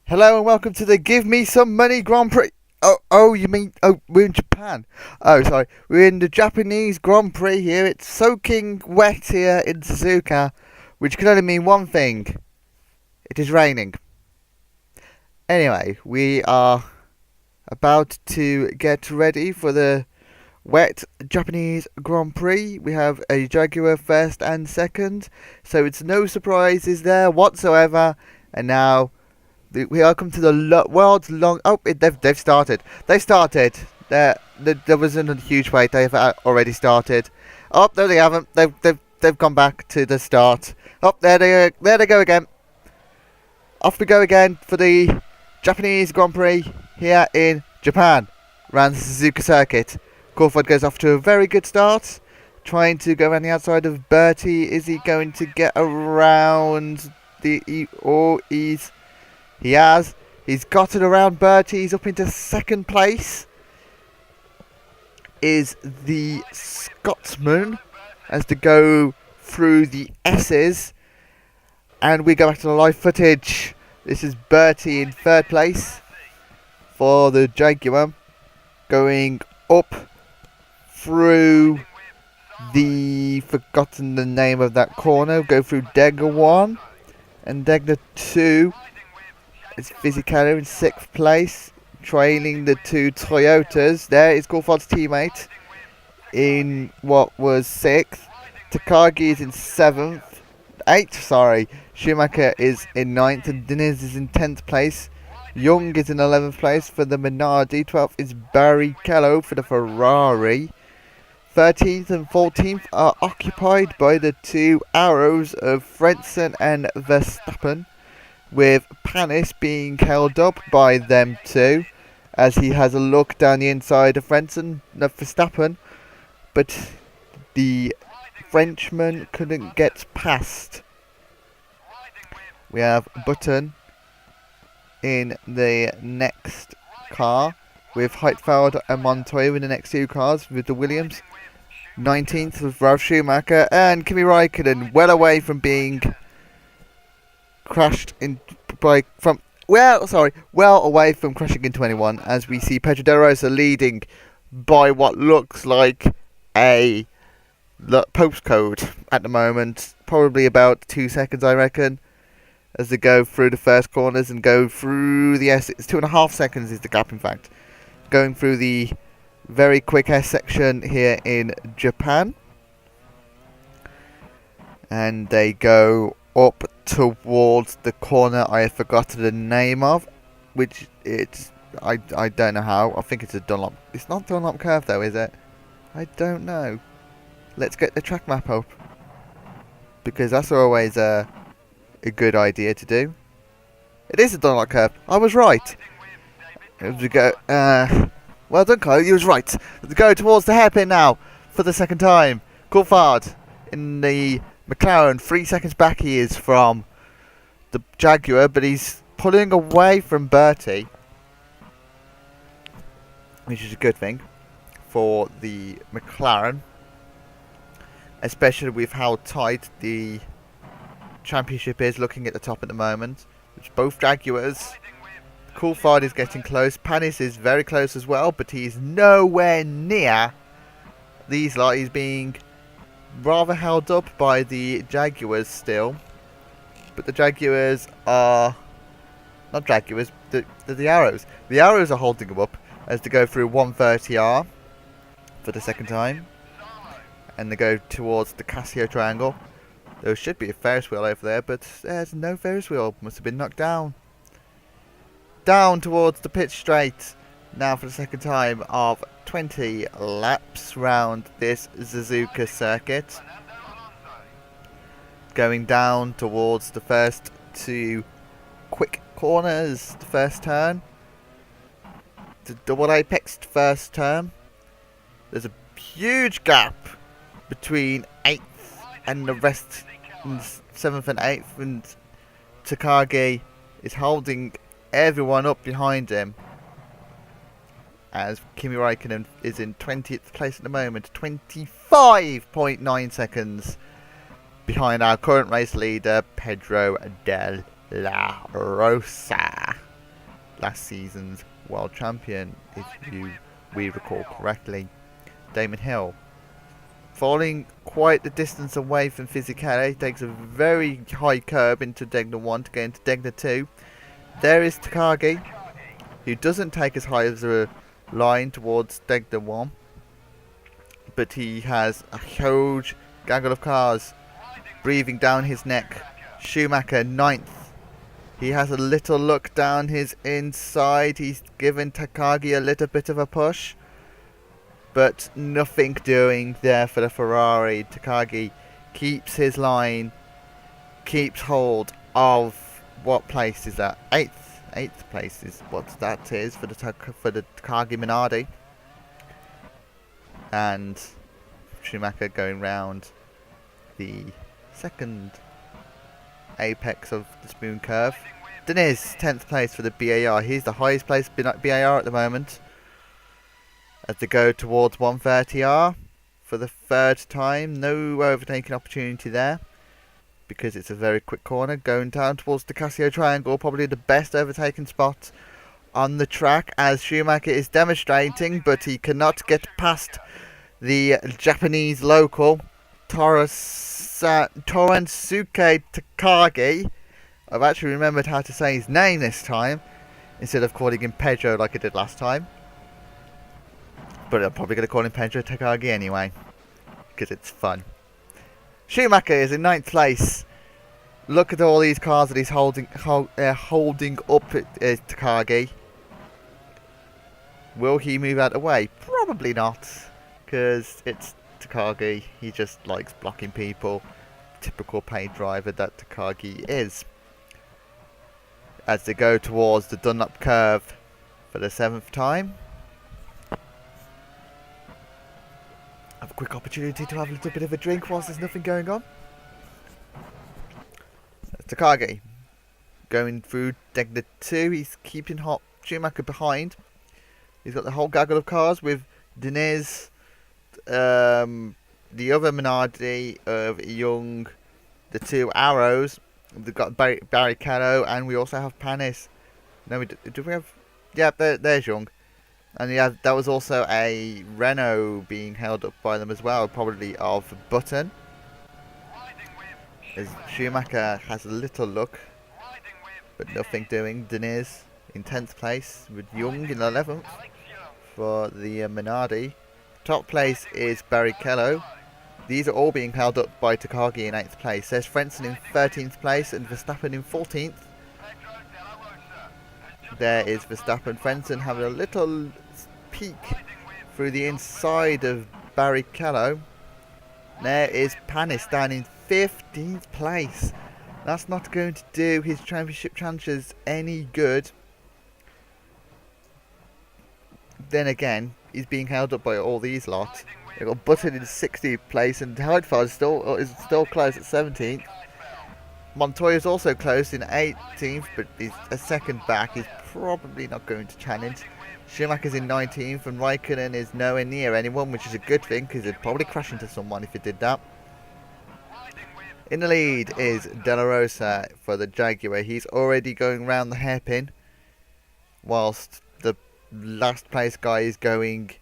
Hello and welcome to the Give Me Some Money Grand Prix. We're in Japan. Oh, sorry. We're in the Japanese Grand Prix here. It's soaking wet here in Suzuka, which can only mean one thing. It is raining. Anyway, we are about to get ready for the wet Japanese Grand Prix. We have a Jaguar first and second, so it's no surprises there whatsoever. And now we are come to the world's long. Oh, they've started. They started. There wasn't a huge wait. They've already started. Oh, no, they haven't. They've gone back to the start. Oh, there they go again. Off we go again for the Japanese Grand Prix here in Japan, around the Suzuka circuit. Crawford goes off to a very good start, trying to go around the outside of Bertie. Is he going to get around the? He has. He's got it around Bertie. He's up into second place. Is the Scotsman as to go through the S's. And we go back to the live footage. This is Bertie in third place for the Jaguar. Going up through the... forgotten the name of that corner. Go through Degger 1 and Degger 2. It's Fisichella in 6th place, trailing the two Toyotas. There is Coulthard's teammate in what was 6th. Takagi is in 7th. 8th, sorry. Schumacher is in 9th and Diniz is in 10th place. Young is in 11th place for the Minardi. 12th is Barrichello for the Ferrari. 13th and 14th are occupied by the two arrows of Frentzen and Verstappen, with Panis being held up by them two as he has a look down the inside of Verstappen, but the Frenchman couldn't get past. We have Button in the next car with Heitfeld and Montoya in the next two cars with the Williams. 19th with Ralf Schumacher and Kimi Raikkonen, well away from being crashed in well away from crashing into anyone, as we see Pedro De Rosa leading by what looks like a postcode at the moment, probably about 2 seconds I reckon, as they go through the first corners and go through the S. It's 2.5 seconds is the gap, in fact, going through the very quick S section here in Japan, and they go up towards the corner I have forgotten the name of, which it's I don't know how. I think it's a Dunlop. It's not Dunlop curve though, is it? I don't know. Let's get the track map up, because that's always a good idea to do. It is a Dunlop curve. I was right. As we go, well done, Kyle. You was right. Let's go towards the hairpin now for the second time. Coulthard in the Mclaren, 3 seconds back he is from the Jaguar, but he's pulling away from Bertie, which is a good thing for the McLaren, especially with how tight the championship is looking at the top at the moment, which both Jaguars. Coulthard is getting close, Panis is very close as well, but he's nowhere near these lot. He's being rather held up by the Jaguars still, but the Jaguars are not Jaguars, the Arrows. The Arrows are holding them up as they go through 130R for the second time, and they go towards the Casio triangle. There should be a Ferris wheel over there, but there's no Ferris wheel. Must have been knocked down towards the pit straight now for the second time of 20 laps round this Suzuka circuit. Going down towards the first two quick corners, the first turn, the double apex first turn. There's a huge gap between 8th and the rest, 7th and 8th, and Takagi is holding everyone up behind him, as Kimi Raikkonen is in 20th place at the moment, 25.9 seconds behind our current race leader, Pedro de la Rosa. last season's world champion, if we recall correctly. Damon Hill, falling quite the distance away from Fisichella, takes a very high curb into Degner 1 to get into Degner 2. There is Takagi, who doesn't take as high as a line towards Degner 1, but he has a huge gaggle of cars breathing down his neck. Schumacher 9th. He has a little look down his inside. He's given Takagi a little bit of a push, but nothing doing there for the Ferrari. Takagi keeps his line, keeps hold of, what place is that? 8th place is what that is for the Takagi Minardi. And Schumacher going round the second apex of the spoon curve. Diniz, 10th place for the BAR. He's the highest placed BAR at the moment. As they go towards 130R for the third time. No overtaking opportunity there, because it's a very quick corner. Going down towards the Casio Triangle. Probably the best overtaking spot on the track, as Schumacher is demonstrating, but he cannot get past the Japanese local Torrensuke Takagi. I've actually remembered how to say his name this time, instead of calling him Pedro like I did last time. But I'm probably going to call him Pedro Takagi anyway, because it's fun. Schumacher is in 9th place. Look at all these cars that he's holding up Takagi. Will he move out of the way? Probably not, because it's Takagi. He just likes blocking people. Typical paid driver that Takagi is. As they go towards the Dunlop curve for the 7th time. Have a quick opportunity to have a little bit of a drink whilst there's nothing going on. Takagi going through Degner 2. He's keeping hot Schumacher behind. He's got the whole gaggle of cars with Diniz, the other Minardi of Young, the 2 Arrows. They've got Barrichello, and we also have Panis. No, do we have? Yeah, there's Young. And yeah, that was also a Renault being held up by them as well, probably of Button. As Schumacher has a little look, but nothing doing. Diniz in 10th place, with Young in 11th for the Minardi. Top place is Barrichello. These are all being held up by Takagi in 8th place. There's Frentzen in 13th place and Verstappen in 14th. There is Verstappen. Frentzen having a little peek through the inside of Barrichello. There is Panis down in 15th place. That's not going to do his championship chances any good. Then again, he's being held up by all these lot. They've got Button in 16th place, and Heidfeld is still close at 17th. Montoya's also close in 18th, but he's a second back. He's probably not going to challenge. Schumacher's in 19th, and Raikkonen is nowhere near anyone, which is a good thing, because he'd probably crash into someone if he did that. In the lead is De La Rosa for the Jaguar. He's already going round the hairpin, whilst the last place guy is going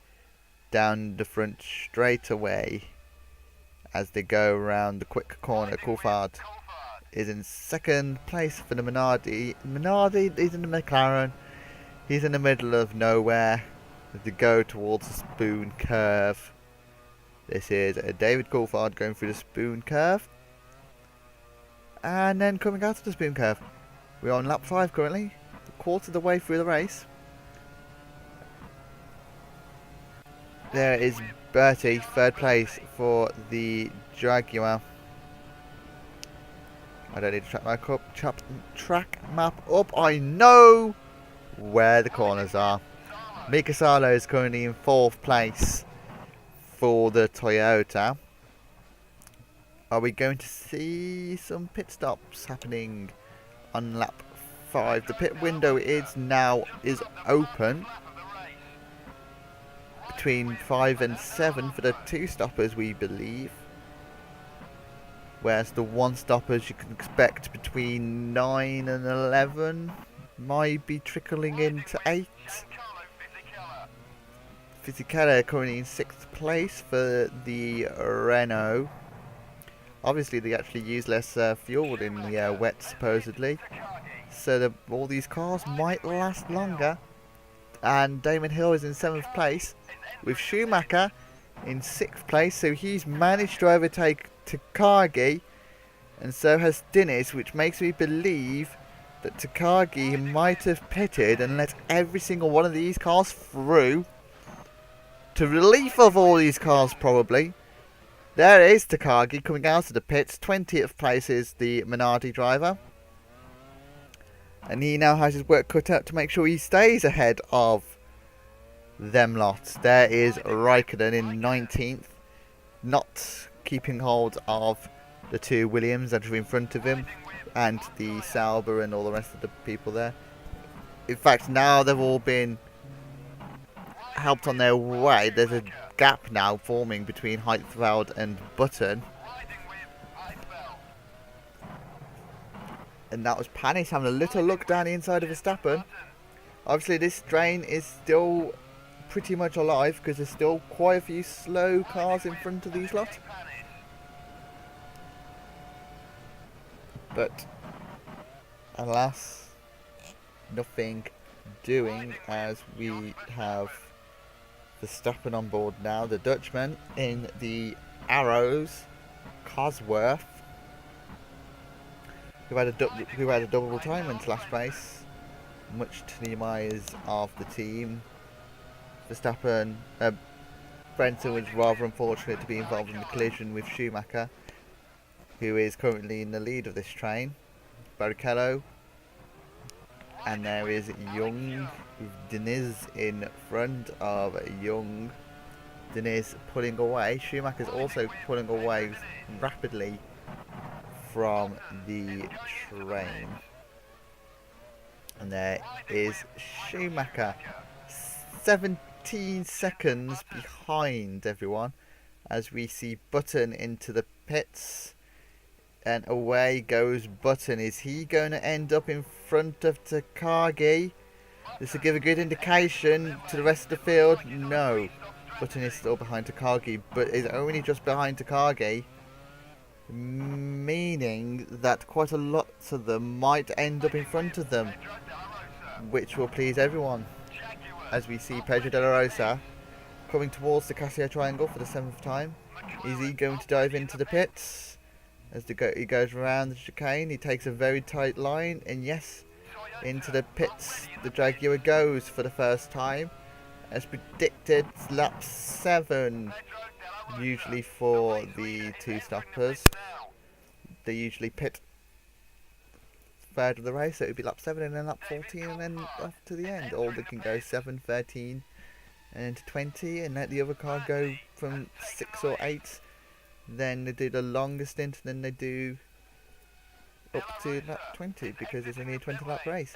down the front straightaway as they go around the quick corner. Coulthard is in 2nd place for the Minardi. Minardi is in the McLaren. He's in the middle of nowhere as they go towards the spoon curve. This is David Coulthard going through the spoon curve, and then coming out of the spoon curve. We're on lap 5 currently, a quarter of the way through the race. There is Bertie, 3rd place for the Jaguar. I don't need to track map up. I know where the corners are. Mika Salo is currently in 4th place for the Toyota. Are we going to see some pit stops happening on lap 5? The pit window is open between 5 and 7 for the 2 stoppers, we believe. Whereas the 1 stoppers you can expect between 9 and 11. might be trickling into 8th. Fisichella currently in 6th place for the Renault. Obviously they actually use less fuel in the wet supposedly, so all these cars might last longer. And Damon Hill is in 7th place with Schumacher in 6th place, so he's managed to overtake Takagi, and so has Diniz, which makes me believe that Takagi might have pitted and let every single one of these cars through, to relief of all these cars probably. There is Takagi coming out of the pits. 20th place is the Minardi driver, and he now has his work cut out to make sure he stays ahead of them lots. There is Raikkonen in 19th, not keeping hold of the 2 Williams that are in front of him, and the Sauber and all the rest of the people there. In fact, now they've all been helped on their way. There's a gap now forming between Heidfeld and Button, and that was Panis having a little look down the inside of Verstappen. Obviously this drain is still pretty much alive because there's still quite a few slow cars in front of these lot. But alas, nothing doing, as we have Verstappen on board now, the Dutchman in the Arrows, Cosworth, who had a double retirement last race, much to the demise of the team. Verstappen, Brenton was rather unfortunate to be involved in the collision with Schumacher, who is currently in the lead of this train. Barrichello, and there is Young, Diniz in front of Young. Diniz pulling away. Schumacher's also pulling away rapidly from the train. And there is Schumacher, 17 seconds behind everyone, as we see Button into the pits. And away goes Button. Is he going to end up in front of Takagi? This will give a good indication to the rest of the field. No. Button is still behind Takagi, but is only just behind Takagi, meaning that quite a lot of them might end up in front of them, which will please everyone. As we see Pedro de la Rosa coming towards the Casio Triangle for the 7th time. Is he going to dive into the pits? As he goes around the chicane, he takes a very tight line, and yes, into the pits the Jaguar goes for the first time. As predicted, lap 7, usually for the 2 stoppers. They usually pit third of the race, so it would be lap 7 and then lap 14 and then up to the end. Or they can go 7, 13 and into 20 and let the other car go from 6 or 8. Then they do the longer stint, and then they do up to lap 20 because it's only a 20 lap race.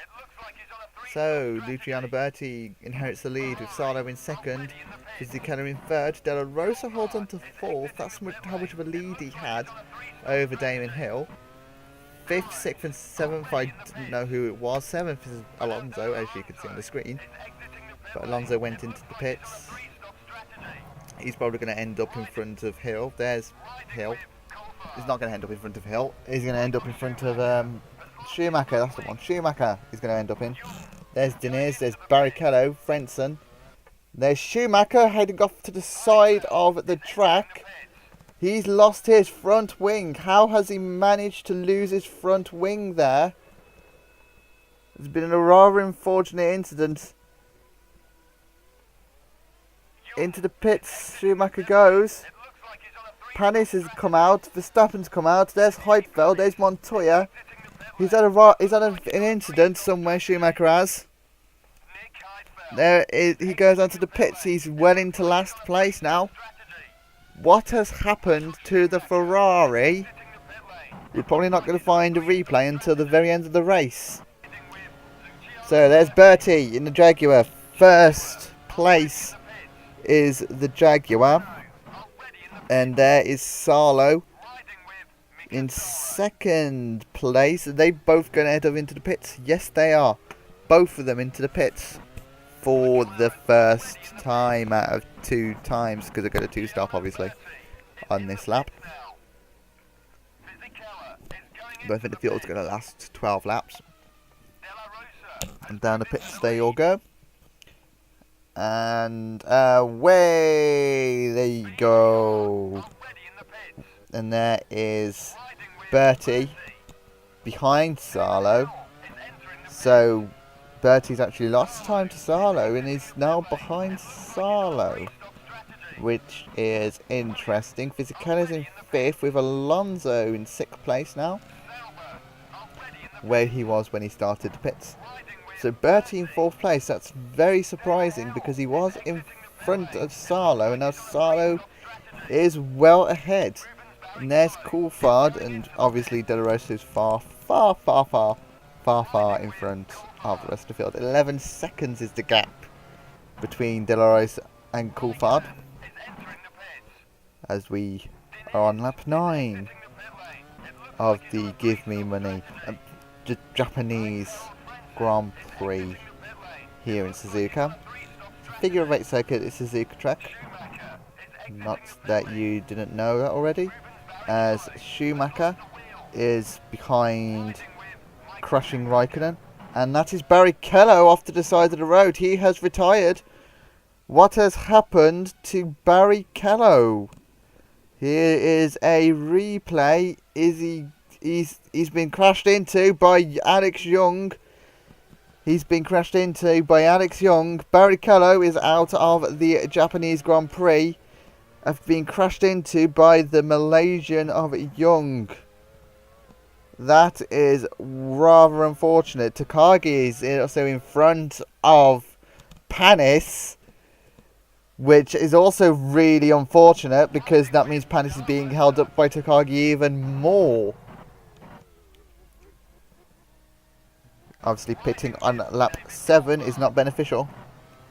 So Luciano Berti inherits the lead with Salo in 2nd, Fisichella in 3rd, De La Rosa holds on to 4th. That's how much of a lead he had over Damon Hill. 5th, 6th and 7th, I didn't know who it was. 7th is Alonso, as you can see on the screen, but Alonso went into the pits. He's probably going to end up in front of Hill. There's Hill. He's not going to end up in front of Hill. He's going to end up in front of Schumacher. That's the one. Schumacher is going to end up in. There's Diniz. There's Barrichello. Frentzen. There's Schumacher heading off to the side of the track. He's lost his front wing. How has he managed to lose his front wing there? There's been a rather unfortunate incident. Into the pits, Schumacher goes. Panis has come out. Verstappen's come out. There's Heidfeld. There's Montoya. He's had an incident somewhere. Schumacher has. He goes onto the pits. He's well into last place now. What has happened to the Ferrari? You're probably not going to find a replay until the very end of the race. So there's Bertie in the Jaguar. First place is the Jaguar, and there is Salo in 2nd place. Are they both going to head up into the pits? Yes, they are. both of them into the pits for the first time out of 2 times, because I got a 2-stop obviously on this lap. But I think the field's going to last 12 laps. And down the pits they all go. And away they go. And there is Bertie behind Sarlo. So Bertie's actually lost time to Sarlo and is now behind Sarlo, which is interesting. Fisichella's in 5th with Alonso in 6th place now, where he was when he started the pits. So Bertie in 4th place, that's very surprising because he was in front of Sarlo and now Sarlo is well ahead. And there's Coulthard, and obviously De La Rosa is far in front of the rest of the field. 11 seconds is the gap between De La Rosa and Coulthard, as we are on lap 9 of the Give Me Money Japanese Grand Prix here in Suzuka. It's a figure of 8 circuit, it's Suzuka track. Not that you didn't know that already, as Schumacher is behind crushing Raikkonen, and that is Barrichello off to the side of the road. He has retired. What has happened to Barrichello? Here is a replay. He's been crashed into by Alex Young. He's been crashed into by Alex Young. Barrichello is out of the Japanese Grand Prix. Have been crashed into by the Malaysian of Young. That is rather unfortunate. Takagi is also in front of Panis, which is also really unfortunate because that means Panis is being held up by Takagi even more. Obviously pitting on lap 7 is not beneficial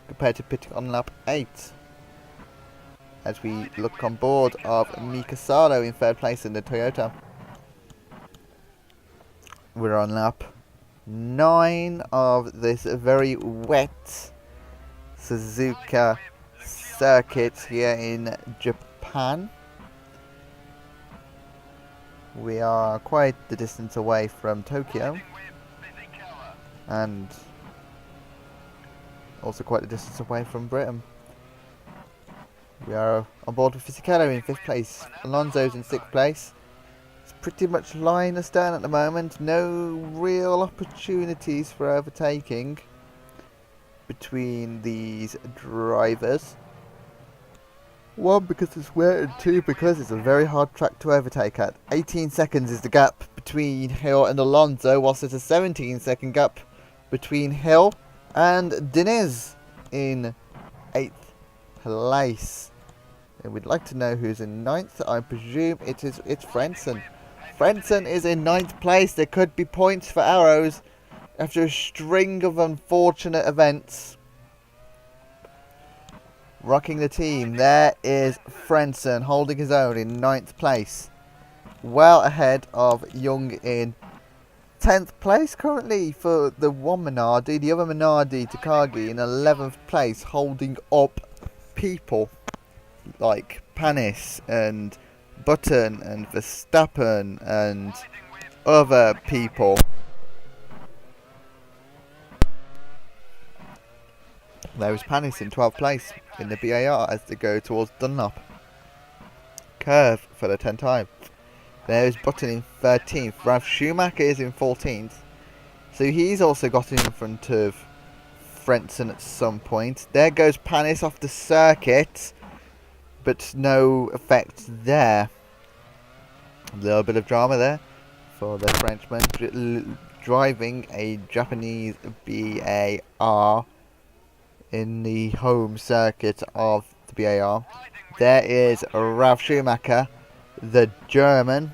compared to pitting on lap 8. As we look on board of Mika Salo in 3rd place in the Toyota. We're on lap 9 of this very wet Suzuka circuit here in Japan. We are quite the distance away from Tokyo, and also quite a distance away from Britain. We are on board with Fisichella in 5th place. Alonso's in 6th place. It's pretty much lying astern at the moment. No real opportunities for overtaking between these drivers. 1, because it's wet, and 2, because it's a very hard track to overtake at. 18 seconds is the gap between Hill and Alonso, whilst there's a 17-second gap between Hill and Diniz in 8th place. And we'd like to know who's in 9th. I presume it's Frentzen. Frentzen is in 9th place. There could be points for arrows after a string of unfortunate events. Rocking the team, there is Frentzen holding his own in 9th place. Well ahead of Young in 10th place currently for the one Minardi. The other Minardi, Takagi, in 11th place, holding up people like Panis and Button and Verstappen and other people. There is Panis in 12th place in the BAR as they go towards Dunlop curve for the 10th time. There is Button in 13th. Ralf Schumacher is in 14th. So he's also got in front of Frentzen at some point. There goes Panis off the circuit, but no effect there. A little bit of drama there for the Frenchman driving a Japanese BAR in the home circuit of the BAR. There is Ralf Schumacher, the German,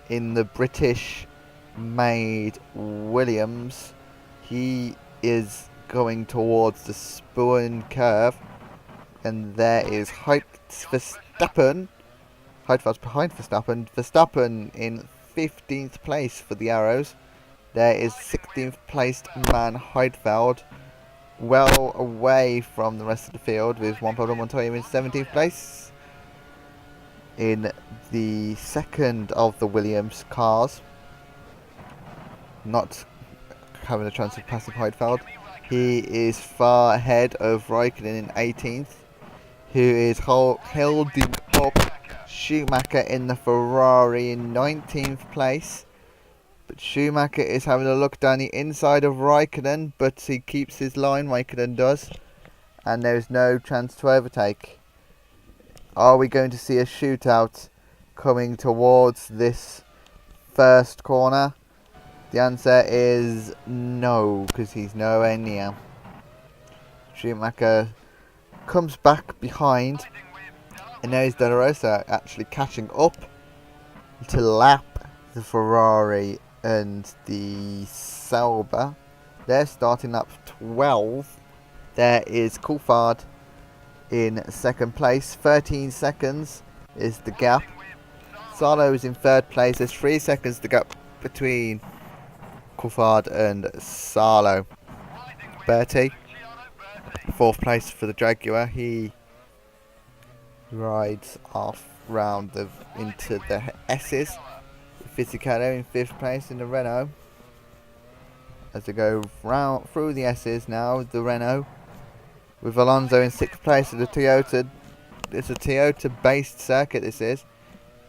in the British-made Williams. He is going towards the Spoon curve, and there is Verstappen. Heidfart's behind Verstappen. Verstappen in 15th place for the Arrows. There is 16th placed man Heidfeld, well away from the rest of the field, with Juan Pablo Montoya in 17th place in the second of the Williams cars, not having a chance of passing Heidfeld. He is far ahead of Raikkonen in 18th, who is holding up Schumacher in the Ferrari in 19th place. But Schumacher is having a look down the inside of Raikkonen, but he keeps his line, Raikkonen does, and there is no chance to overtake. Are we going to see a shootout coming towards this first corner? The answer is no, because he's nowhere near. Schumacher comes back behind, and there is De La Rosa actually catching up to lap the Ferrari and the Sauber. They're starting up 12. There is Coulthard in second place. 13 seconds is the gap. Salo is in third place. There's 3 seconds the gap between Coulthard and Salo. Bertie, fourth place for the Jaguar. He rides off round into the S's. Fisichella in 5th place in the Renault. As they go round through the S's now, the Renault, with Alonso in 6th place of the Toyota. It's a Toyota based circuit, this is.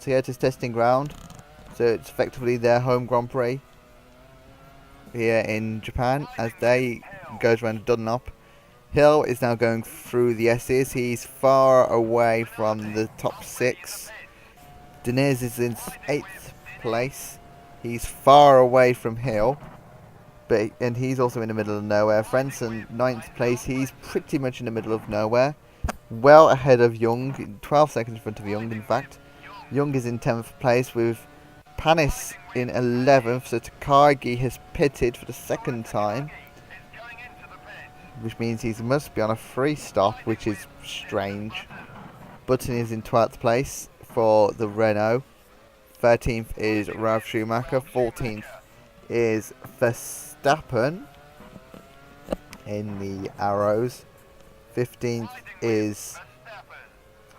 Toyota's testing ground, so it's effectively their home Grand Prix here in Japan as they goes around Dunlop. Hill is now going through the S's. He's far away from the top 6. Diniz is in 8th place. He's far away from Hill, and he's also in the middle of nowhere. Frenson 9th place. He's pretty much in the middle of nowhere, well ahead of Young, 12 seconds in front of Young in fact. Young is in 10th place with Panis in 11th, so Takagi has pitted for the second time, which means he must be on a free stop, which is strange. Button is in 12th place for the Renault. 13th is Ralf Schumacher. 14th is Verstappen in the Arrows. 15th is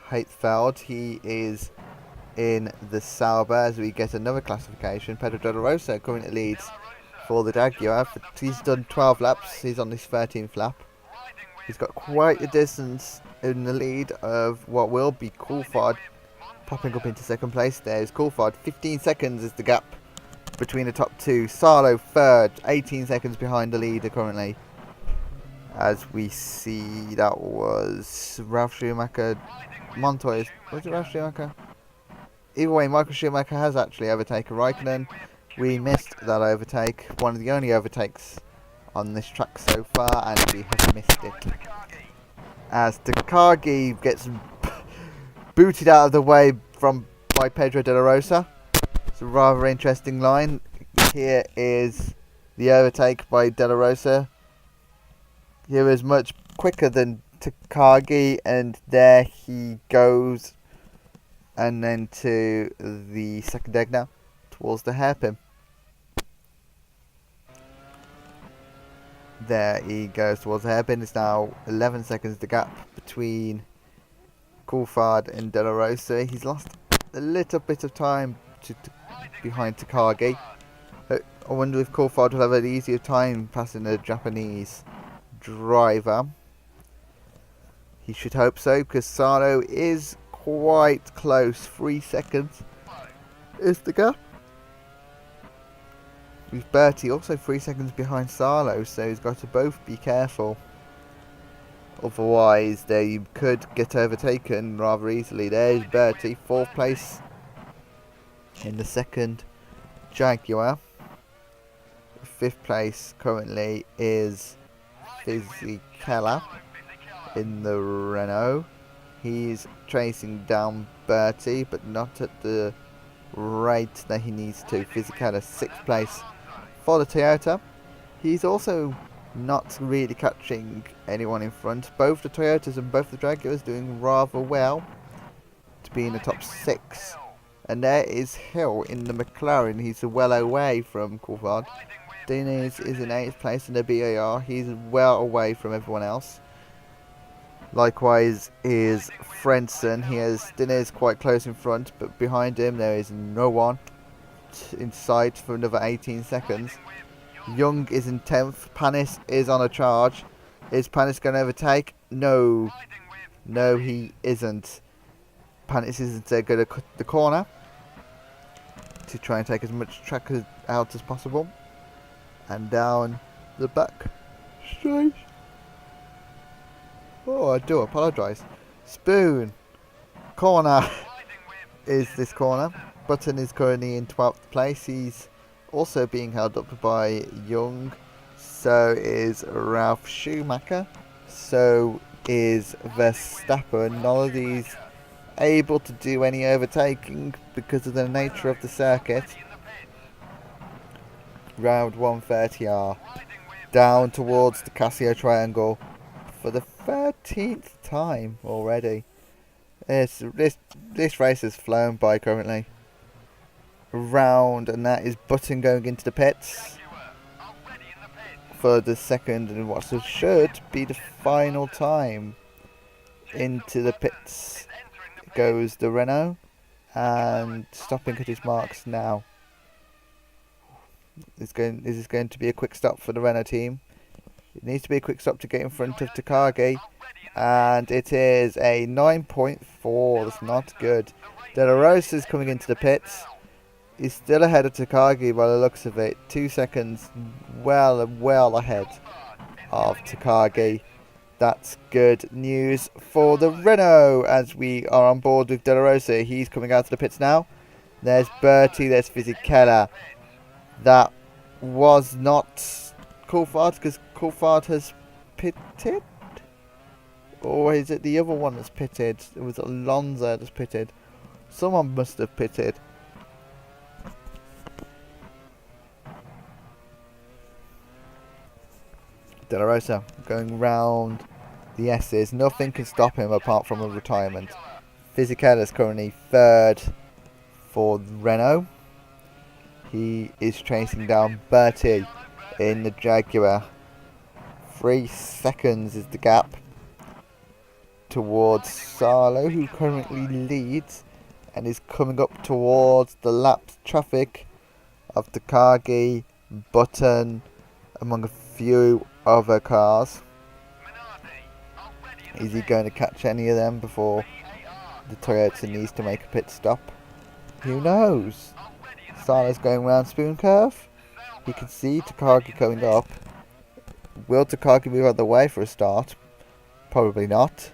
Heidfeld. He is in the Sauber as we get another classification. Pedro de la Rosa currently leads for the Jaguar. He's done 12 laps. He's on his 13th lap. He's got quite a distance in the lead of what will be Coulthard popping up into second place. There's Coulthard. 15 seconds is the gap between the top two. Salo third, 18 seconds behind the leader currently. As we see, that was Ralf Schumacher. Montoya, was it Ralf Schumacher? Either way, Michael Schumacher has actually overtaken Raikkonen. We missed that overtake, one of the only overtakes on this track so far, and we have missed it. As Takagi gets booted out of the way by Pedro de la Rosa. It's a rather interesting line. Here is the overtake by de la Rosa. He was much quicker than Takagi, and there he goes. And then to the second egg now, towards the hairpin. There he goes towards the hairpin. It's now 11 seconds the gap between Coulthard and De La Rosa. He's lost a little bit of time behind Takagi. I wonder if Coulthard will have an easier time passing a Japanese driver. He should hope so, because Sano is quite close. 3 seconds is the gap. With Bertie also 3 seconds behind Salo, so he's got to both be careful. Otherwise, they could get overtaken rather easily. There's Bertie, 4th place in the second Jaguar. 5th place currently is Fisichella in the Renault. He's chasing down Bertie, but not at the rate that he needs to. Fisichella 6th place for the Toyota. He's also not really catching anyone in front. Both the Toyotas and both the Jaguars doing rather well to be in the top 6. And there is Hill in the McLaren. He's well away from Coulthard. Diniz is in 8th place in the BAR. He's well away from everyone else. Likewise is Frenson. He has Diniz quite close in front, but behind him there is no one in sight for another 18 seconds. Young is in 10th. Panis is on a charge. Is Panis going to overtake? No. No, he isn't. Panis isn't going to cut the corner to try and take as much track out as possible. And down the back straight. Oh, I do apologise. Spoon. Corner is this corner. Button is currently in 12th place. He's also being held up by Young. So is Ralph Schumacher. So is Verstappen. None of these able to do any overtaking because of the nature of the circuit. Round 130R. Down towards the Casio Triangle for the 13th time already. This race has flown by currently. Round, and that is Button going into the pits for the second and what should be the final time. Into the pits goes the Renault, and stopping at his marks now. This is going to be a quick stop for the Renault team. It needs to be a quick stop to get in front of Takagi, and it is a 9.4. That's not good. De La Rosa is coming into the pits. He's still ahead of Takagi by the looks of it. 2 seconds well ahead of Takagi. That's good news for the Renault as we are on board with De La Rosa. He's coming out of the pits now. There's Bertie, there's Fisichella. That was not Coulthard because Coulthard has pitted. Or is it the other one that's pitted? It was Alonso that's pitted. Someone must have pitted. De La Rosa going round the S's. Nothing can stop him apart from a retirement. Fisichella is currently 3rd for Renault. He is chasing down Bertie in the Jaguar. 3 seconds is the gap towards Salo, who currently leads and is coming up towards the lapped traffic of Takagi, Button, among a few other cars. Is he going to catch any of them before the Toyota needs to make a pit stop? Who knows? Salo's going round Spoon Curve. He can see Takagi coming up. Will Takagi move out of the way for a start? Probably not.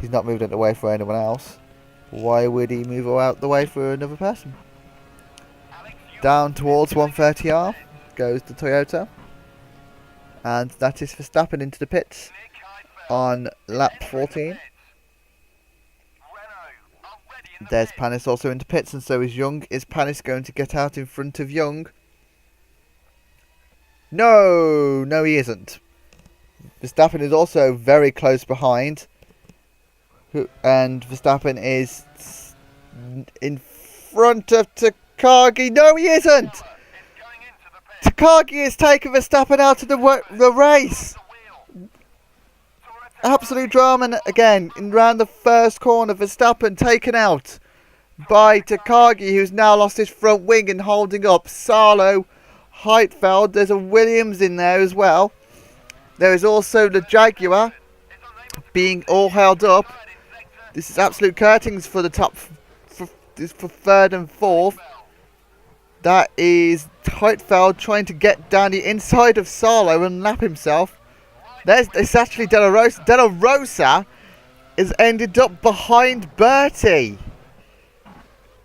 He's not moved out of the way for anyone else. Why would he move out the way for another person? Down towards 130R goes the Toyota. And that is Verstappen into the pits on lap 14. There's Panis also into pits, and so is Young. Is Panis going to get out in front of Young? No, he isn't. Verstappen is also very close behind. And Verstappen is in front of Takagi. No, he isn't! Takagi has taken Verstappen out of the race. Absolute drama again in round the first corner. Verstappen taken out by Takagi, who's now lost his front wing and holding up Salo, Heidfeld. There's a Williams in there as well. There is also the Jaguar being all held up. This is absolute curtains for the top for 3rd and 4th. That is Heidfeld trying to get down the inside of Salo and lap himself. It's actually De La Rosa. De La Rosa has ended up behind Bertie.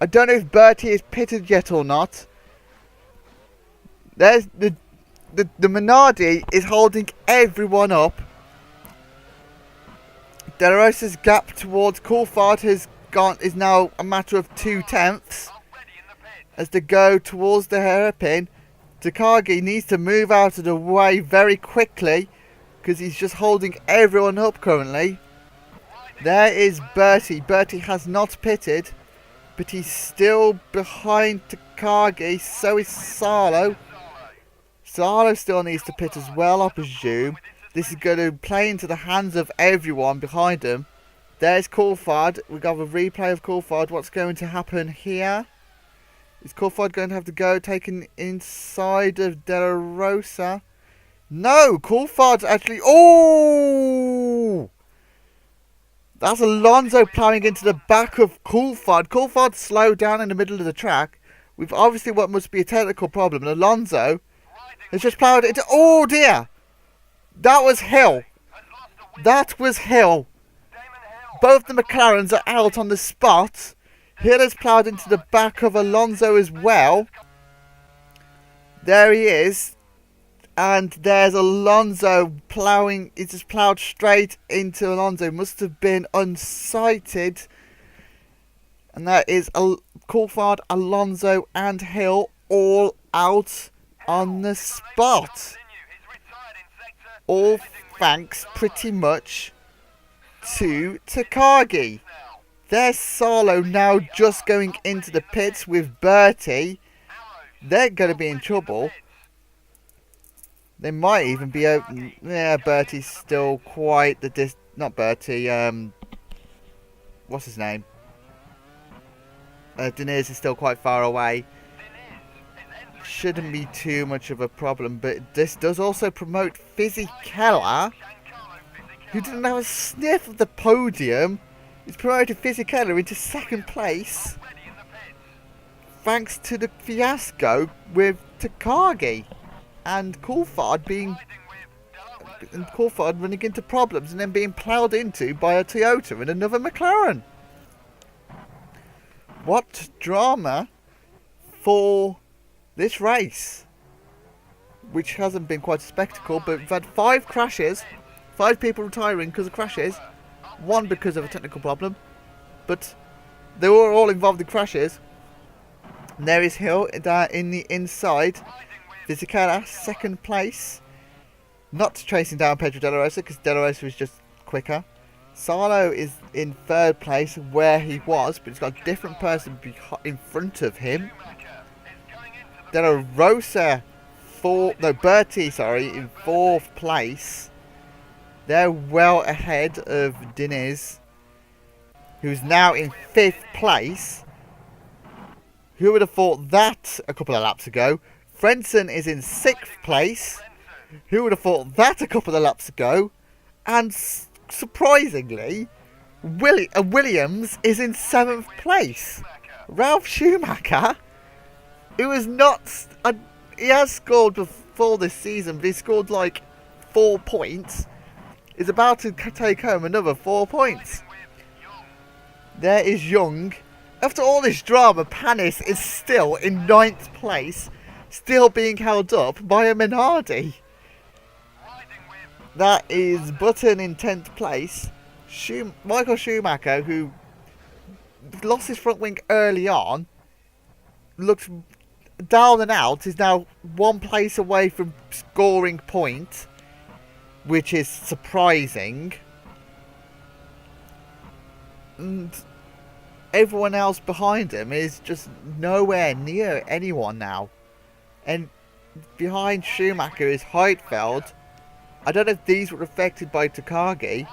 I don't know if Bertie is pitted yet or not. There's the Minardi is holding everyone up. De La Rosa's gap towards Coulthard is now a matter of 2/10 as they go towards the hairpin. Takagi needs to move out of the way very quickly because he's just holding everyone up currently. There is Bertie. Bertie has not pitted, but he's still behind Takagi. So is Salo. Salo still needs to pit as well, I presume. This is going to play into the hands of everyone behind him. There's Coulthard. We've got a replay of Coulthard. What's going to happen here? Is Coulthard going to have to go taken inside of De La Rosa? No! Coulthard's actually... Oh! That's Alonso ploughing into the back of Coulthard. Coulthard slowed down in the middle of the track. With obviously what must be a technical problem. And Alonso has just ploughed into... Oh dear! That was Hill. That was Hill. Both the McLarens are out on the spot. Hill has ploughed into the back of Alonso as well. There he is. And there's Alonso ploughing. He just ploughed straight into Alonso. Must have been unsighted. And that is Coulthard, Alonso and Hill all out on the spot. All thanks pretty much to Takagi. There's Salo now just going into the pits with Bertie. They're going to be in trouble. They might even be open. Yeah, Bertie's still quite the not Bertie, what's his name? Deniz is still quite far away. Shouldn't be too much of a problem, but this does also promote Fizzy Keller, who didn't have a sniff of the podium. He's promoted Fizzy Keller into second place, thanks to the fiasco with Takagi and Coulthard running into problems and then being ploughed into by a Toyota and another McLaren. What drama for this race, which hasn't been quite a spectacle, but we've had 5 crashes, 5 people retiring because of crashes, 1 because of a technical problem, but they were all involved in crashes. And there is Hill in the inside. Vizicala, second place, not chasing down Pedro De La Rosa because De La Rosa was just quicker. Salo is in third place where he was, but he's got a different person in front of him. De La Rosa, Bertie, in 4th place. They're well ahead of Diniz, who's now in 5th place. Who would have thought that a couple of laps ago? Frenson is in 6th place. Who would have thought that a couple of laps ago? And surprisingly, Williams is in 7th place. Ralph Schumacher, who is not... he has scored before this season, but he scored like 4 points. Is about to take home another 4 points. There is Young. After all this drama, Panis is still in 9th place, still being held up by a Minardi. That is Button in 10th place. Michael Schumacher, who lost his front wing early on, looked down and out, is now 1 place away from scoring point, which is surprising. And everyone else behind him is just nowhere near anyone now. And behind Schumacher is Heidfeld. I don't know if these were affected by Takagi.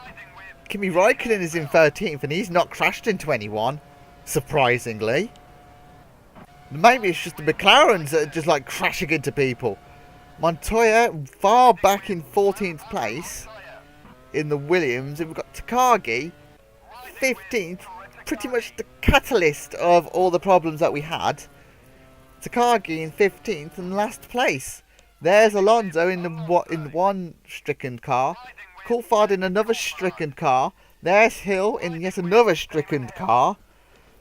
Kimi Raikkonen is in 13th and he's not crashed into anyone, surprisingly. Maybe it's just the McLarens that are just like crashing into people. Montoya far back in 14th place in the Williams. And we've got Takagi 15th, pretty much the catalyst of all the problems that we had. Takagi in 15th and last place. There's Alonso in one stricken car. Coulthard in another stricken car. There's Hill in yet another stricken car.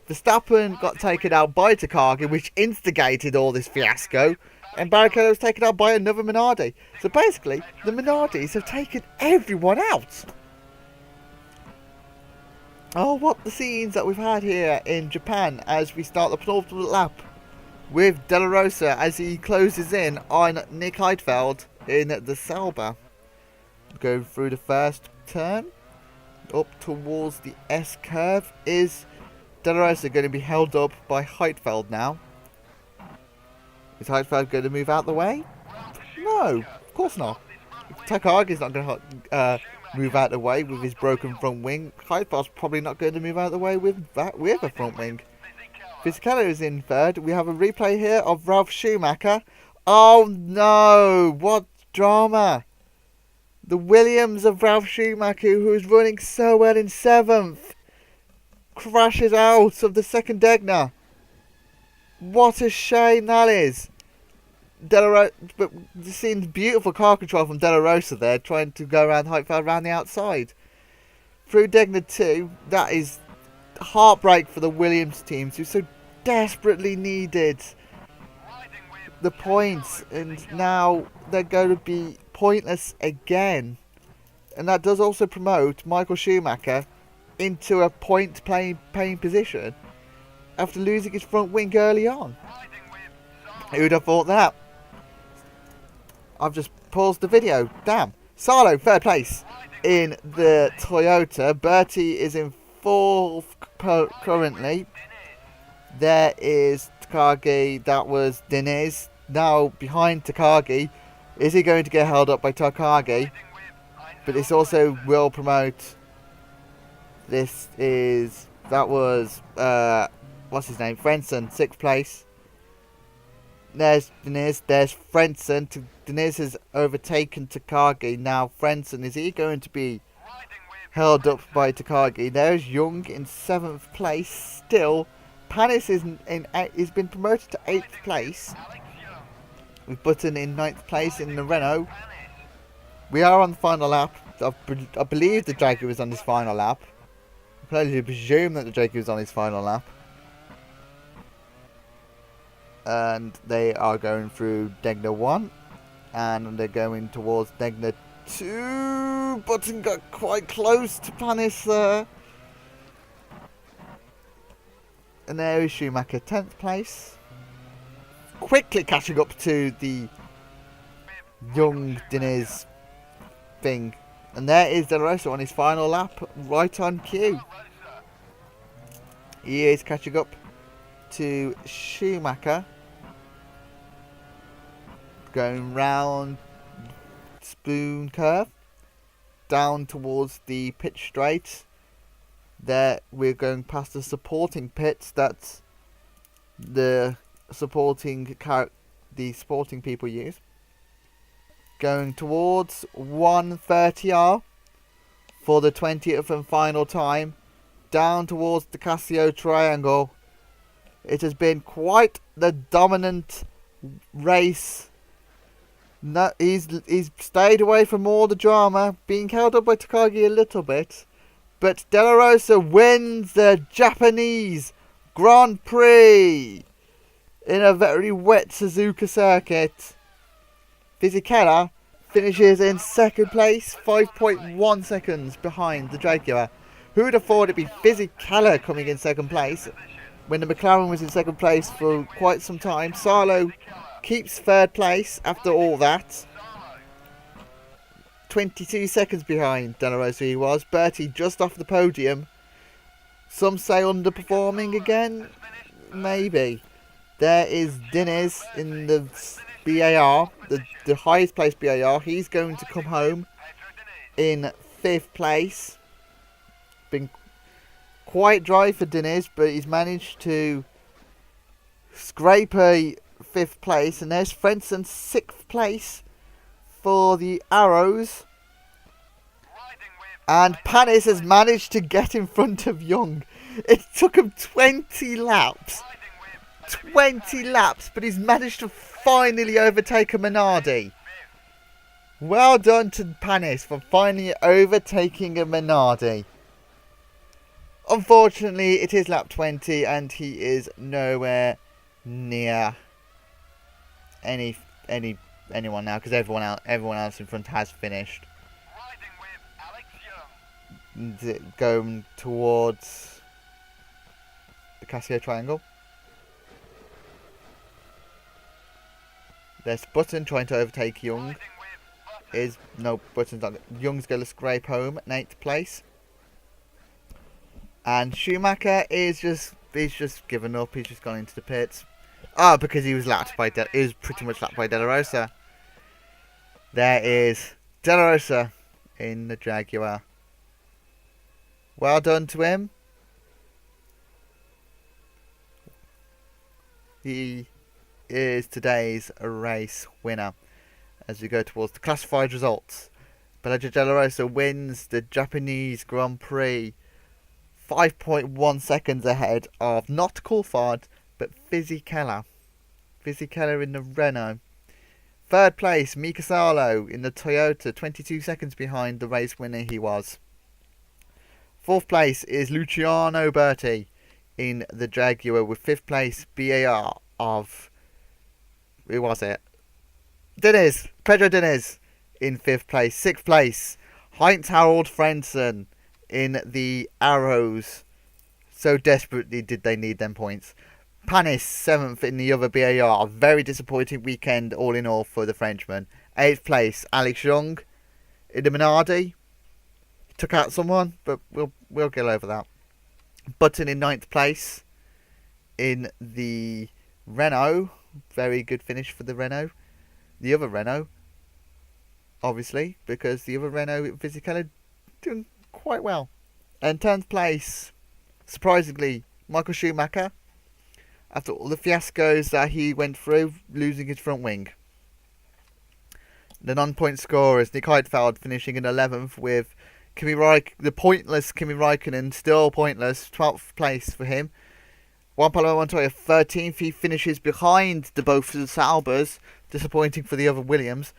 Verstappen got taken out by Takagi, which instigated all this fiasco. And Barrichello was taken out by another Minardi. So basically, the Minardis have taken everyone out. Oh, what the scenes that we've had here in Japan as we start the penultimate lap with De La Rosa as he closes in on Nick Heidfeld in the Sauber. Go through the first turn up towards the S curve. Is De La Rosa going to be held up by Heidfeld now? Is Heidfeld going to move out the way? No, No, of course not. Takagi's not going to move out of the way with his broken front wing. Heidfar's probably not going to move out of the way with a front wing. Fisichella is in third. We have a replay here of Ralf Schumacher. Oh no, what drama. The Williams of Ralf Schumacher, who was running so well in 7th, crashes out of the second Degner. What a shame that is. But seeing beautiful car control from De La Rosa there, trying to go around Heidfeld around the outside. Through Degner 2, that is heartbreak for the Williams teams, who so desperately needed the points, and now they're going to be pointless again. And that does also promote Michael Schumacher into a point-paying position after losing his front wing early on. Who would have thought that? I've just paused the video. Damn. Salo, third place in the Toyota. Bertie is in 4th currently. There is Takagi. That was Diniz. Now behind Takagi. Is he going to get held up by Takagi? But this also will promote. That was what's his name? Frentzen, 6th place. There's Diniz. There's Frentzen. Diniz has overtaken Takagi. Now Frentzen, is he going to be held up by Takagi? There's Young in 7th place still. Panis is he's been promoted to 8th place. With Button in 9th place in the Renault. We are on the final lap. I believe the Jaguar was on his final lap. I can only presume that the Jaguar was on his final lap. And they are going through Degner 1. And they're going towards Degner 2. Button got quite close to Panis there. And there is Schumacher, 10th place. Quickly catching up to the young Diniz thing. And there is De La Rosa on his final lap, right on cue. He is catching up to Schumacher. Going round Spoon Curve. Down towards the pit straight. There we're going past the supporting pits. That's the supporting people use. Going towards 130R for the 20th and final time. Down towards the Casio Triangle. It has been quite the dominant race. No, he's stayed away from all the drama, being held up by Takagi a little bit. But De La Rosa wins the Japanese Grand Prix in a very wet Suzuka circuit. Fisichella finishes in 2nd place, 5.1 seconds behind the Jaguar. Who would have thought it'd be Fisichella coming in 2nd place when the Mclaren was in 2nd place for quite some time. Salo keeps 3rd place after all that. 22 seconds behind De La Rosa he was. Bertie just off the podium. Some say underperforming again. Maybe. There is Diniz in the BAR, the highest placed BAR. He's going to come home in 5th place. Been quite dry for Diniz, but he's managed to scrape a 5th place. And there's Frentzen 6th place for the Arrows. And Panis has managed to get in front of Young. It took him 20 laps. 20 laps, but he's managed to finally overtake a Minardi. Well done to Panis for finally overtaking a Minardi. Unfortunately, it is lap 20 and he is nowhere near anyone now, because everyone else in front has finished. Going towards the Casio Triangle. There's Button trying to overtake Young. Button's not. Young's going to scrape home in 8th place. And Schumacher is just given up. He's just gone into the pits. Because he was pretty much lapped by De La Rosa. There is De La Rosa in the Jaguar. Well done to him. He is today's race winner as we go towards the classified results. Pelagio De La Rosa wins the Japanese Grand Prix 5.1 seconds ahead of not Coulthard but Fisichella. Fisichella in the Renault. Third place, Mika Salo in the Toyota, 22 seconds behind the race winner he was. Fourth place is Luciano Berti in the Jaguar with fifth place BAR of... who was it? Pedro Diniz in fifth place. Sixth place, Heinz Harold Frentzen in the Arrows. So desperately did they need them points. Panis, 7th in the other BAR. A very disappointing weekend all in all for the Frenchman. 8th place, Alex Young in the Minardi. Took out someone, but we'll get over that. Button in 9th place in the Renault. Very good finish for the Renault. The other Renault, obviously, because the other Renault Fisichella doing quite well. And 10th place, surprisingly, Michael Schumacher. After all the fiascos that he went through, losing his front wing. The non-point scorers, Nick Heidfeld finishing in 11th with the pointless Kimi Raikkonen, still pointless, 12th place for him. Juan Pablo Montoya 13th, he finishes behind the both of the Saubers, disappointing for the other Williams.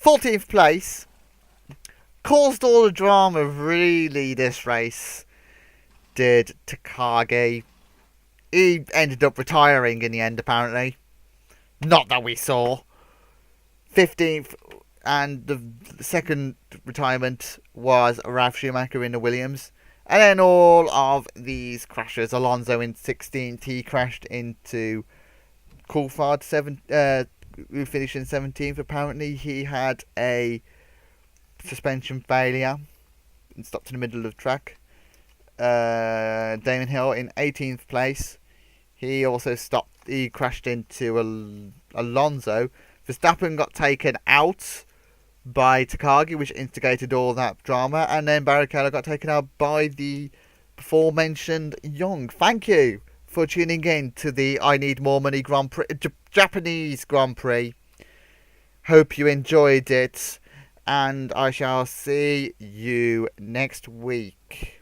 14th place, caused all the drama really this race, did Takagi. He ended up retiring in the end, apparently. Not that we saw. 15th, and the second retirement was Ralf Schumacher in the Williams. And then all of these crashes. Alonso in 16th, he crashed into Coulthard, who finished in 17th. Apparently, he had a suspension failure and stopped in the middle of the track. Damon Hill in 18th place. He also he crashed into Alonso. Verstappen got taken out by Takagi, which instigated all that drama. And then Barrichello got taken out by the before-mentioned Young. Thank you for tuning in to the I Need More Money Grand Prix, Japanese Grand Prix. Hope you enjoyed it. And I shall see you next week.